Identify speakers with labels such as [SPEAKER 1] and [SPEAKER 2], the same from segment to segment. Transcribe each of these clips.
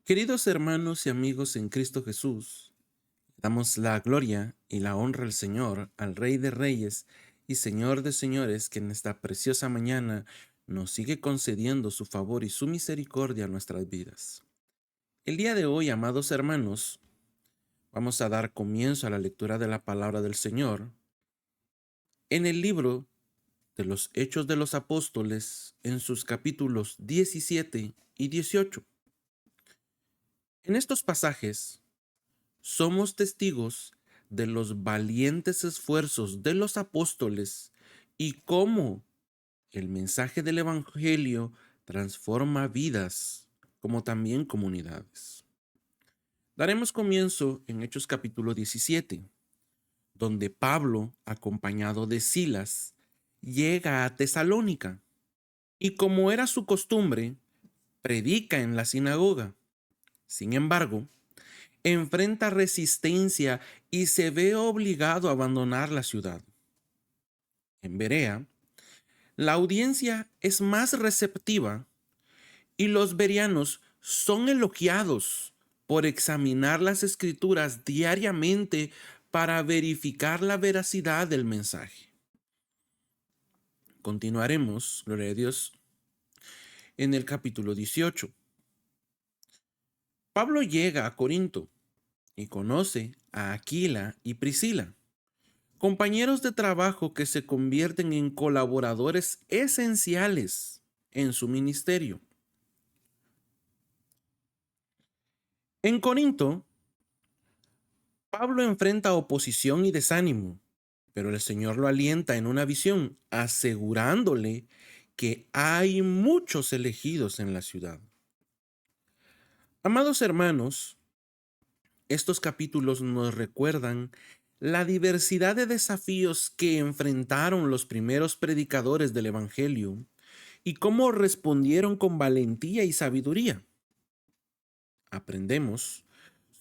[SPEAKER 1] Queridos hermanos y amigos en Cristo Jesús, damos la gloria y la honra al Señor, al Rey de Reyes y Señor de Señores, que en esta preciosa mañana nos sigue concediendo su favor y su misericordia a nuestras vidas. El día de hoy, amados hermanos, vamos a dar comienzo a la lectura de la palabra del Señor en el libro de los Hechos de los Apóstoles, en sus capítulos 17 y 18. En estos pasajes, somos testigos de los valientes esfuerzos de los apóstoles y cómo el mensaje del Evangelio transforma vidas, como también comunidades. Daremos comienzo en Hechos capítulo 17, donde Pablo, acompañado de Silas, llega a Tesalónica y, como era su costumbre, predica en la sinagoga. Sin embargo, enfrenta resistencia y se ve obligado a abandonar la ciudad. En Berea, la audiencia es más receptiva y los bereanos son elogiados por examinar las escrituras diariamente para verificar la veracidad del mensaje. Continuaremos, gloria a Dios, en el capítulo 18. Pablo llega a Corinto y conoce a Aquila y Priscila, compañeros de trabajo que se convierten en colaboradores esenciales en su ministerio. En Corinto, Pablo enfrenta oposición y desánimo, pero el Señor lo alienta en una visión, asegurándole que hay muchos elegidos en la ciudad. Amados hermanos, estos capítulos nos recuerdan la diversidad de desafíos que enfrentaron los primeros predicadores del Evangelio y cómo respondieron con valentía y sabiduría. Aprendemos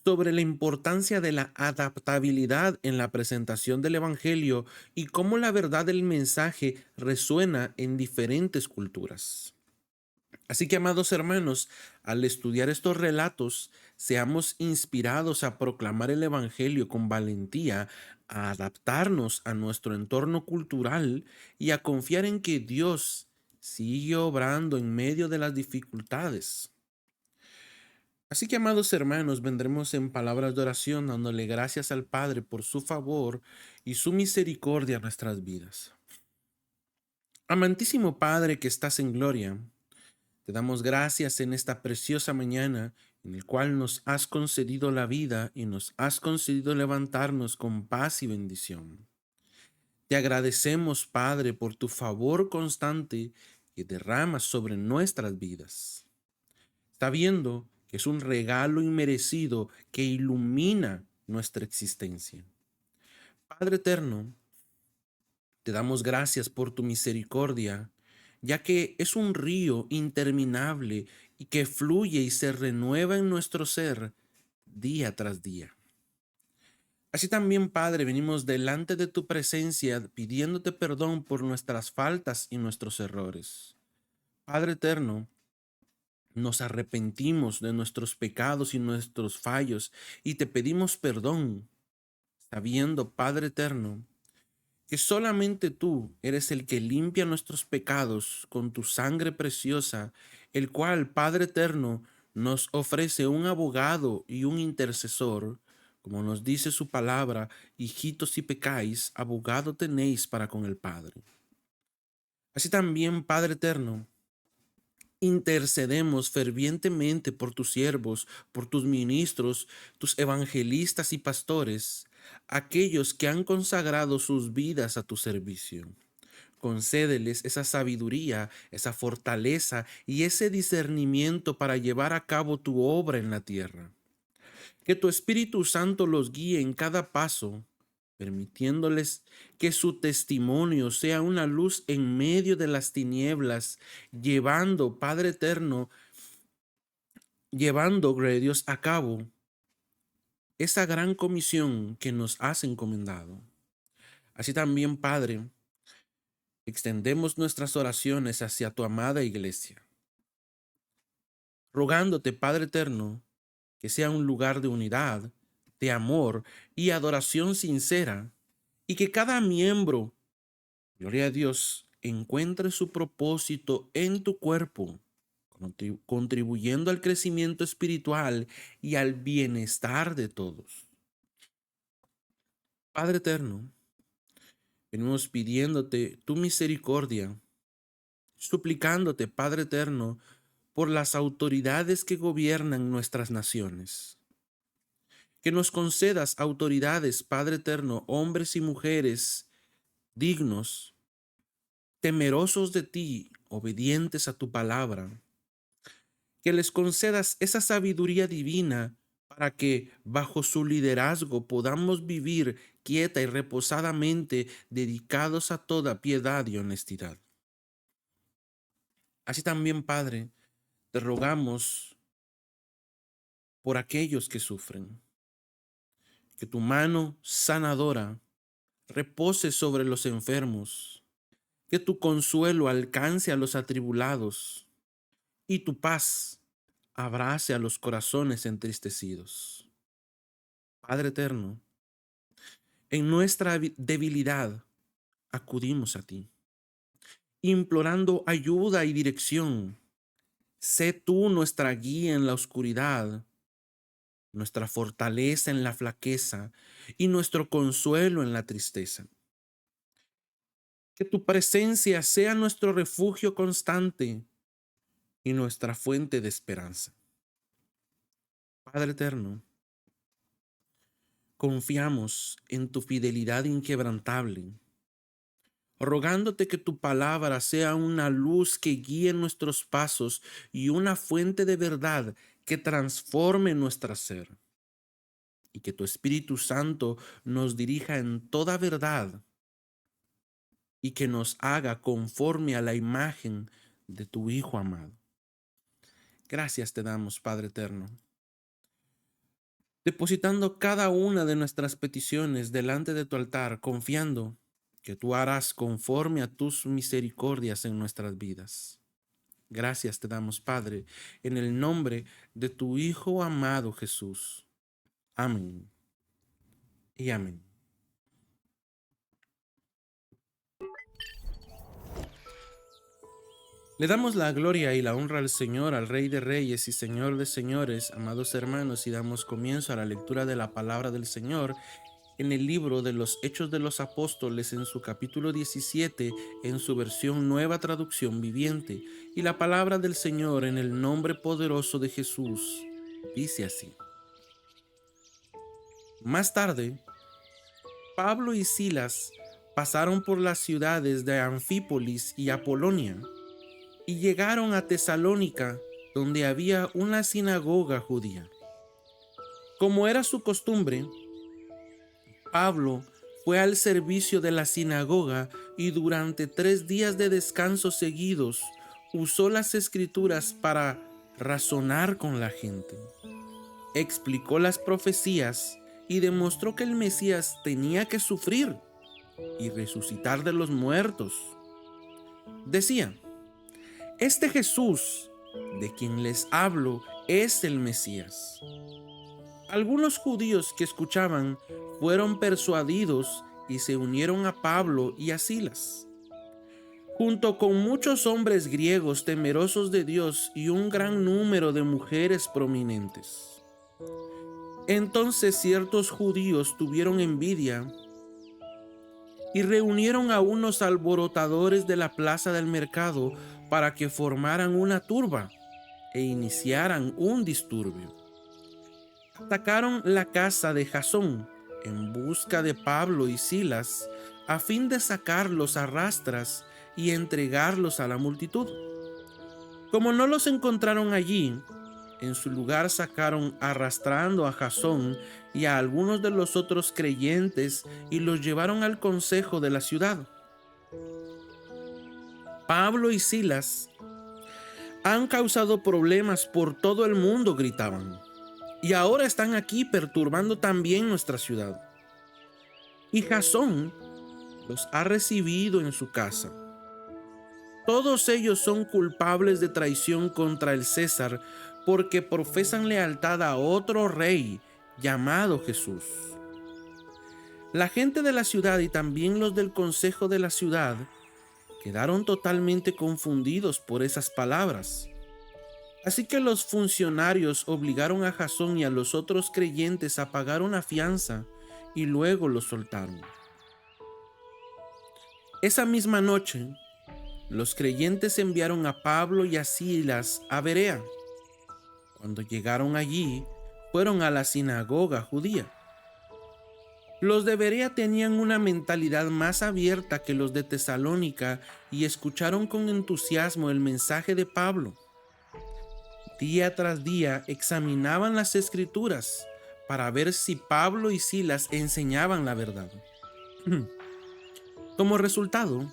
[SPEAKER 1] sobre la importancia de la adaptabilidad en la presentación del Evangelio y cómo la verdad del mensaje resuena en diferentes culturas. Así que, amados hermanos, al estudiar estos relatos, seamos inspirados a proclamar el Evangelio con valentía, a adaptarnos a nuestro entorno cultural y a confiar en que Dios sigue obrando en medio de las dificultades. Así que, amados hermanos, vendremos en palabras de oración dándole gracias al Padre por su favor y su misericordia a nuestras vidas. Amantísimo Padre que estás en gloria, te damos gracias en esta preciosa mañana en el cual nos has concedido la vida y nos has concedido levantarnos con paz y bendición. Te agradecemos, Padre, por tu favor constante que derramas sobre nuestras vidas. Sabiendo que es un regalo inmerecido que ilumina nuestra existencia. Padre eterno, te damos gracias por tu misericordia, ya que es un río interminable y que fluye y se renueva en nuestro ser día tras día. Así también, Padre, venimos delante de tu presencia pidiéndote perdón por nuestras faltas y nuestros errores. Padre eterno, nos arrepentimos de nuestros pecados y nuestros fallos y te pedimos perdón, sabiendo, Padre eterno, que solamente tú eres el que limpia nuestros pecados con tu sangre preciosa, el cual, Padre eterno, nos ofrece un abogado y un intercesor, como nos dice su palabra: hijitos, si pecáis, abogado tenéis para con el Padre. Así también, Padre eterno, intercedemos fervientemente por tus siervos, por tus ministros, tus evangelistas y pastores, aquellos que han consagrado sus vidas a tu servicio. Concédeles esa sabiduría, esa fortaleza y ese discernimiento para llevar a cabo tu obra en la tierra. Que tu Espíritu Santo los guíe en cada paso, permitiéndoles que su testimonio sea una luz en medio de las tinieblas, llevando, Padre eterno, llevando, gloria a Dios, a cabo esa gran comisión que nos has encomendado. Así también, Padre, extendemos nuestras oraciones hacia tu amada iglesia, rogándote, Padre eterno, que sea un lugar de unidad, de amor y adoración sincera, y que cada miembro, gloria a Dios, encuentre su propósito en tu cuerpo, contribuyendo al crecimiento espiritual y al bienestar de todos. Padre eterno, venimos pidiéndote tu misericordia, suplicándote, Padre eterno, por las autoridades que gobiernan nuestras naciones. Que nos concedas autoridades, Padre eterno, hombres y mujeres dignos, temerosos de ti, obedientes a tu palabra. Que les concedas esa sabiduría divina para que bajo su liderazgo podamos vivir quieta y reposadamente, dedicados a toda piedad y honestidad. Así también, Padre, te rogamos por aquellos que sufren, que tu mano sanadora repose sobre los enfermos, que tu consuelo alcance a los atribulados y tu paz abrace a los corazones entristecidos. Padre eterno, en nuestra debilidad acudimos a ti, implorando ayuda y dirección. Sé tú nuestra guía en la oscuridad, nuestra fortaleza en la flaqueza y nuestro consuelo en la tristeza. Que tu presencia sea nuestro refugio constante y nuestra fuente de esperanza. Padre eterno, confiamos en tu fidelidad inquebrantable, rogándote que tu palabra sea una luz que guíe nuestros pasos y una fuente de verdad que transforme nuestro ser, y que tu Espíritu Santo nos dirija en toda verdad y que nos haga conforme a la imagen de tu Hijo amado. Gracias te damos, Padre eterno, depositando cada una de nuestras peticiones delante de tu altar, confiando que tú harás conforme a tus misericordias en nuestras vidas. Gracias te damos, Padre, en el nombre de tu Hijo amado Jesús. Amén y amén. Le damos la gloria y la honra al Señor, al Rey de Reyes y Señor de Señores, amados hermanos, y damos comienzo a la lectura de la palabra del Señor en el libro de los Hechos de los Apóstoles, en su capítulo 17, en su versión Nueva Traducción Viviente, y la palabra del Señor en el nombre poderoso de Jesús dice así. Más tarde, Pablo y Silas pasaron por las ciudades de Anfípolis y Apolonia, y llegaron a Tesalónica, donde había una sinagoga judía. Como era su costumbre, Pablo fue al servicio de la sinagoga y durante 3 días de descanso seguidos usó las escrituras para razonar con la gente. Explicó las profecías y demostró que el Mesías tenía que sufrir y resucitar de los muertos. Decía: este Jesús, de quien les hablo, es el Mesías. Algunos judíos que escuchaban fueron persuadidos y se unieron a Pablo y a Silas, junto con muchos hombres griegos temerosos de Dios y un gran número de mujeres prominentes. Entonces ciertos judíos tuvieron envidia y reunieron a unos alborotadores de la plaza del mercado para que formaran una turba e iniciaran un disturbio. Atacaron la casa de Jasón en busca de Pablo y Silas a fin de sacarlos a rastras y entregarlos a la multitud. Como no los encontraron allí, en su lugar sacaron arrastrando a Jasón y a algunos de los otros creyentes y los llevaron al consejo de la ciudad. Pablo y Silas han causado problemas por todo el mundo, gritaban, y ahora están aquí perturbando también nuestra ciudad. Y Jasón los ha recibido en su casa. Todos ellos son culpables de traición contra el César, porque profesan lealtad a otro rey llamado Jesús. La gente de la ciudad y también los del consejo de la ciudad quedaron totalmente confundidos por esas palabras. Así que los funcionarios obligaron a Jasón y a los otros creyentes a pagar una fianza y luego los soltaron. Esa misma noche, los creyentes enviaron a Pablo y a Silas a Berea. Cuando llegaron allí, fueron a la sinagoga judía. Los de Berea tenían una mentalidad más abierta que los de Tesalónica y escucharon con entusiasmo el mensaje de Pablo. Día tras día examinaban las escrituras para ver si Pablo y Silas enseñaban la verdad. Como resultado,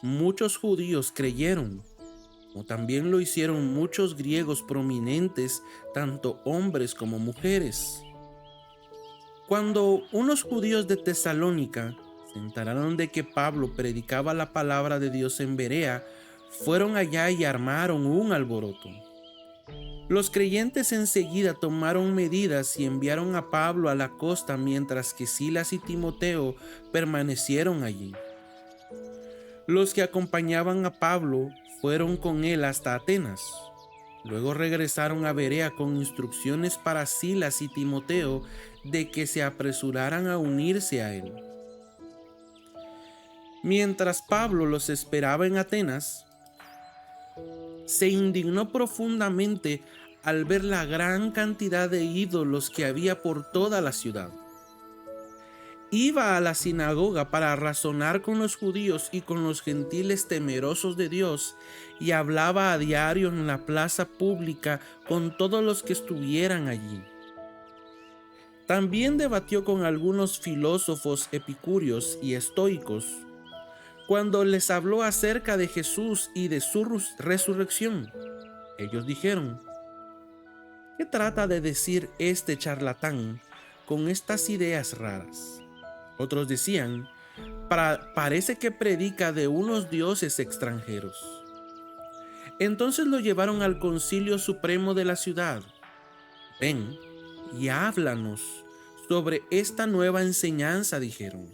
[SPEAKER 1] muchos judíos creyeron, como también lo hicieron muchos griegos prominentes, tanto hombres como mujeres. Cuando unos judíos de Tesalónica se enteraron de que Pablo predicaba la palabra de Dios en Berea, fueron allá y armaron un alboroto. Los creyentes enseguida tomaron medidas y enviaron a Pablo a la costa, mientras que Silas y Timoteo permanecieron allí. Los que acompañaban a Pablo fueron con él hasta Atenas. Luego regresaron a Berea con instrucciones para Silas y Timoteo de que se apresuraran a unirse a él. Mientras Pablo los esperaba en Atenas, se indignó profundamente al ver la gran cantidad de ídolos que había por toda la ciudad. Iba a la sinagoga para razonar con los judíos y con los gentiles temerosos de Dios, y hablaba a diario en la plaza pública con todos los que estuvieran allí. También debatió con algunos filósofos epicúreos y estoicos. Cuando les habló acerca de Jesús y de su resurrección, ellos dijeron: ¿qué trata de decir este charlatán con estas ideas raras? Otros decían: parece que predica de unos dioses extranjeros. Entonces lo llevaron al concilio supremo de la ciudad. Ven y háblanos sobre esta nueva enseñanza, dijeron.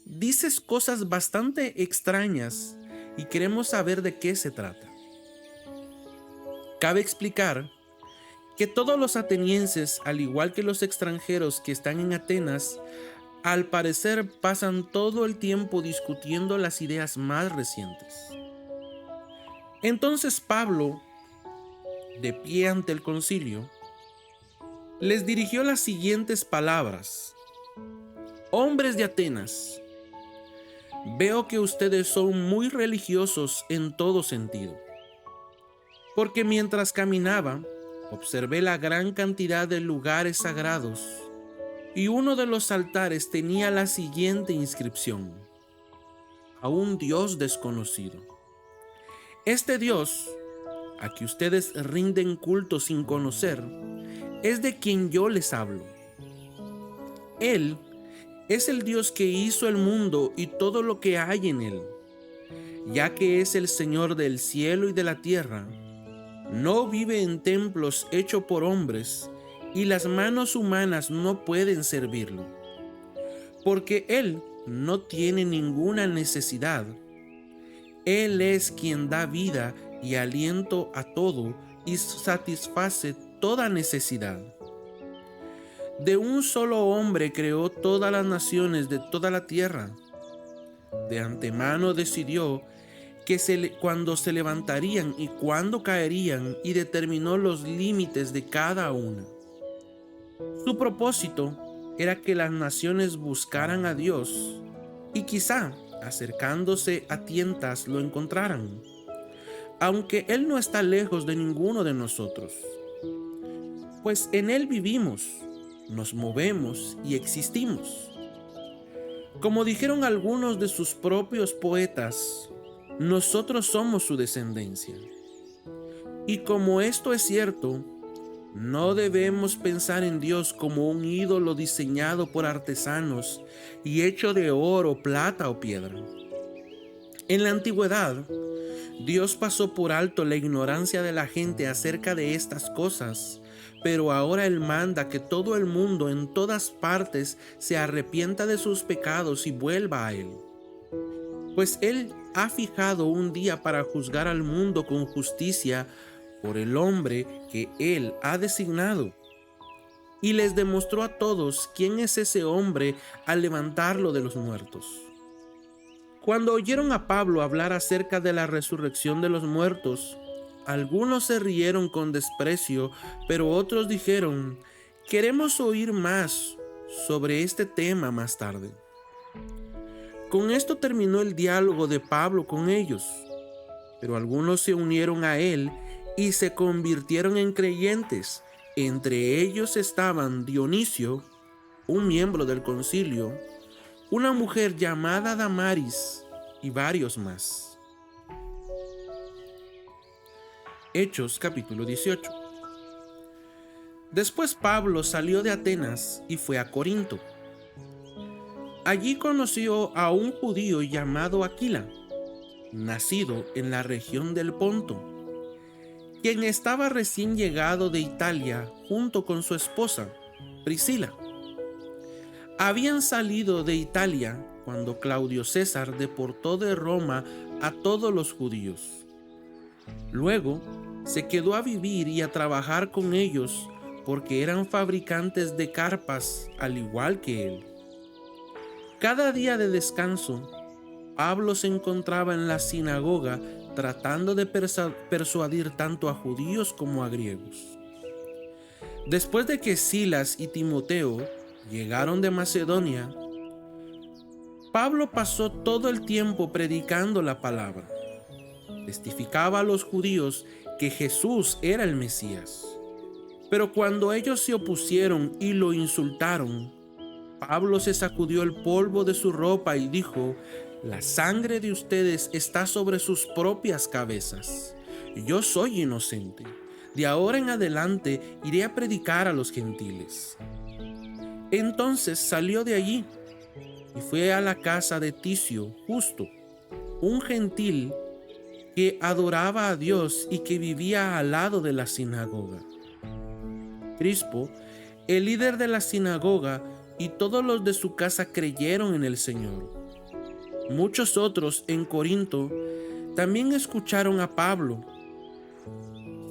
[SPEAKER 1] Dices cosas bastante extrañas y queremos saber de qué se trata. Cabe explicar que todos los atenienses, al igual que los extranjeros que están en Atenas, al parecer pasan todo el tiempo discutiendo las ideas más recientes. Entonces Pablo, de pie ante el concilio, les dirigió las siguientes palabras: hombres de Atenas, veo que ustedes son muy religiosos en todo sentido, porque mientras caminaba, observé la gran cantidad de lugares sagrados, y uno de los altares tenía la siguiente inscripción: a un Dios desconocido. Este Dios, a que ustedes rinden culto sin conocer, es de quien yo les hablo. Él es el Dios que hizo el mundo y todo lo que hay en él. Ya que es el Señor del cielo y de la tierra, no vive en templos hechos por hombres, y las manos humanas no pueden servirlo, porque Él no tiene ninguna necesidad. Él es quien da vida y aliento a todo y satisface toda necesidad. De un solo hombre creó todas las naciones de toda la tierra. De antemano decidió cuándo se levantarían y cuándo caerían, y determinó los límites de cada una. Su propósito era que las naciones buscaran a Dios y quizá, acercándose a tientas, lo encontraran, aunque Él no está lejos de ninguno de nosotros, pues en Él vivimos, nos movemos y existimos. Como dijeron algunos de sus propios poetas, nosotros somos su descendencia. Y como esto es cierto, no debemos pensar en Dios como un ídolo diseñado por artesanos y hecho de oro, plata o piedra. En la antigüedad, Dios pasó por alto la ignorancia de la gente acerca de estas cosas, pero ahora Él manda que todo el mundo en todas partes se arrepienta de sus pecados y vuelva a Él. Pues Él ha fijado un día para juzgar al mundo con justicia por el hombre que Él ha designado. Y les demostró a todos quién es ese hombre al levantarlo de los muertos. Cuando oyeron a Pablo hablar acerca de la resurrección de los muertos, algunos se rieron con desprecio, pero otros dijeron: queremos oír más sobre este tema más tarde. Con esto terminó el diálogo de Pablo con ellos, pero algunos se unieron a él y se convirtieron en creyentes. Entre ellos estaban Dionisio, un miembro del concilio, una mujer llamada Damaris y varios más. Hechos capítulo 18. Después Pablo salió de Atenas y fue a Corinto. Allí conoció a un judío llamado Aquila, nacido en la región del Ponto, quien estaba recién llegado de Italia junto con su esposa, Priscila. Habían salido de Italia cuando Claudio César deportó de Roma a todos los judíos. Luego se quedó a vivir y a trabajar con ellos porque eran fabricantes de carpas al igual que él. Cada día de descanso, Pablo se encontraba en la sinagoga tratando de persuadir tanto a judíos como a griegos. Después de que Silas y Timoteo llegaron de Macedonia, Pablo pasó todo el tiempo predicando la palabra. Testificaba a los judíos que Jesús era el Mesías. Pero cuando ellos se opusieron y lo insultaron, Pablo se sacudió el polvo de su ropa y dijo: la sangre de ustedes está sobre sus propias cabezas. Yo soy inocente. De ahora en adelante iré a predicar a los gentiles. Entonces salió de allí y fue a la casa de Ticio Justo, un gentil que adoraba a Dios y que vivía al lado de la sinagoga. Crispo, el líder de la sinagoga, y todos los de su casa creyeron en el Señor. Muchos otros en Corinto también escucharon a Pablo,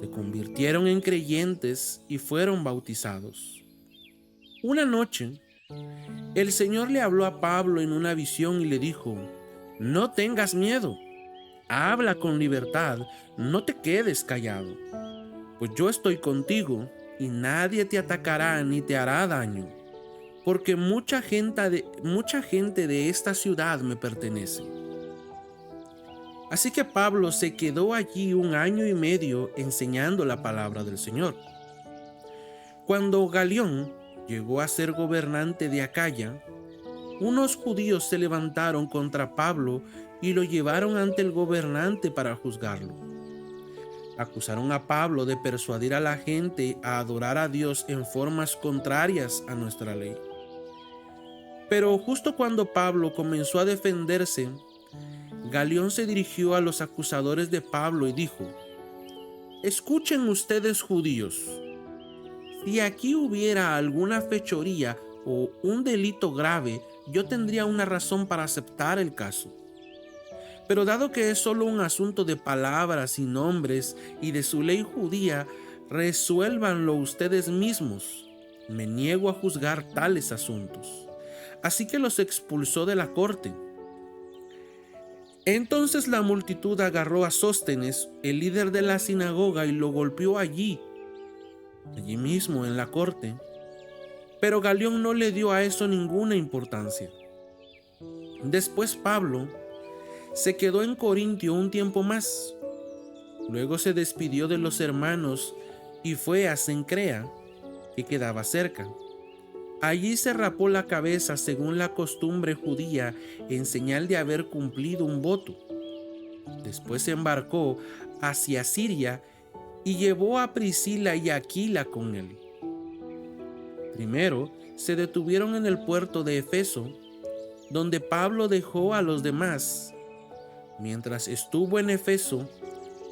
[SPEAKER 1] se convirtieron en creyentes y fueron bautizados. Una noche, el Señor le habló a Pablo en una visión y le dijo: no tengas miedo, habla con libertad, no te quedes callado, pues yo estoy contigo y nadie te atacará ni te hará daño, porque mucha gente de esta ciudad me pertenece. Así que Pablo se quedó allí 1 año y medio enseñando la palabra del Señor. Cuando Galión llegó a ser gobernante de Acaya, unos judíos se levantaron contra Pablo y lo llevaron ante el gobernante para juzgarlo. Acusaron a Pablo de persuadir a la gente a adorar a Dios en formas contrarias a nuestra ley. Pero justo cuando Pablo comenzó a defenderse, Galión se dirigió a los acusadores de Pablo y dijo: escuchen ustedes, judíos, si aquí hubiera alguna fechoría o un delito grave, yo tendría una razón para aceptar el caso. Pero dado que es solo un asunto de palabras y nombres y de su ley judía, resuélvanlo ustedes mismos. Me niego a juzgar tales asuntos. Así que los expulsó de la corte. Entonces la multitud agarró a Sóstenes, el líder de la sinagoga, y lo golpeó allí mismo en la corte. Pero Galión no le dio a eso ninguna importancia. Después Pablo se quedó en Corintio un tiempo más. Luego se despidió de los hermanos y fue a Cencrea, que quedaba cerca. Allí se rapó la cabeza según la costumbre judía en señal de haber cumplido un voto. Después se embarcó hacia Siria y llevó a Priscila y a Aquila con él. Primero se detuvieron en el puerto de Efeso, donde Pablo dejó a los demás, Mientras estuvo en Efeso,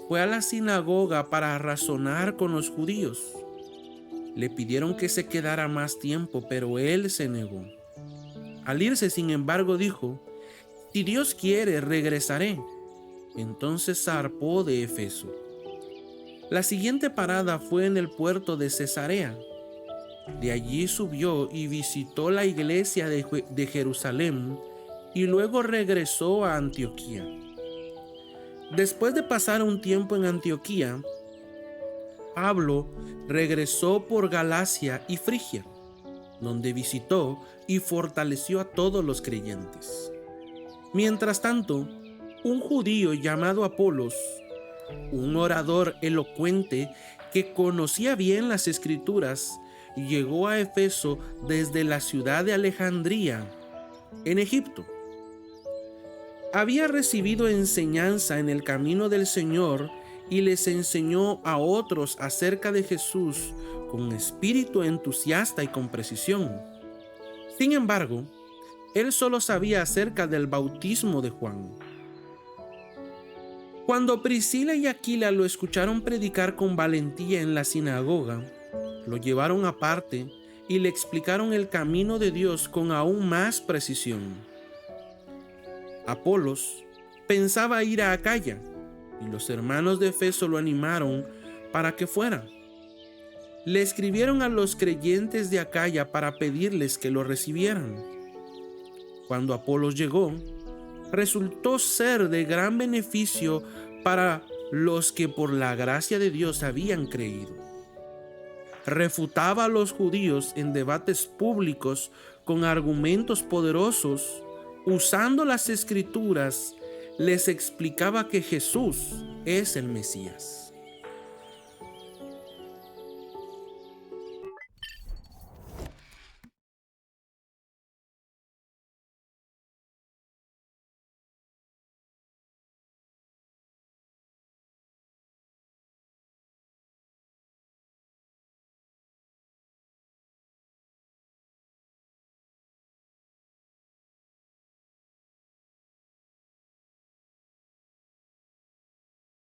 [SPEAKER 1] fue a la sinagoga para razonar con los judíos. Le pidieron que se quedara más tiempo, pero él se negó. Al irse, sin embargo, dijo: si Dios quiere, regresaré. Entonces zarpó de Efeso. La siguiente parada fue en el puerto de Cesarea. De allí subió y visitó la iglesia de Jerusalén y luego regresó a Antioquía. Después de pasar un tiempo en Antioquía, Pablo regresó por Galacia y Frigia, donde visitó y fortaleció a todos los creyentes. Mientras tanto, un judío llamado Apolos, un orador elocuente que conocía bien las Escrituras, llegó a Efeso desde la ciudad de Alejandría, en Egipto. Había recibido enseñanza en el camino del Señor y les enseñó a otros acerca de Jesús con espíritu entusiasta y con precisión. Sin embargo, él solo sabía acerca del bautismo de Juan. Cuando Priscila y Aquila lo escucharon predicar con valentía en la sinagoga, lo llevaron aparte y le explicaron el camino de Dios con aún más precisión. Apolos pensaba ir a Acaya, y los hermanos de Efeso lo animaron para que fuera. Le escribieron a los creyentes de Acaya para pedirles que lo recibieran. Cuando Apolos llegó, resultó ser de gran beneficio para los que por la gracia de Dios habían creído. Refutaba a los judíos en debates públicos con argumentos poderosos. Usando las Escrituras, les explicaba que Jesús es el Mesías.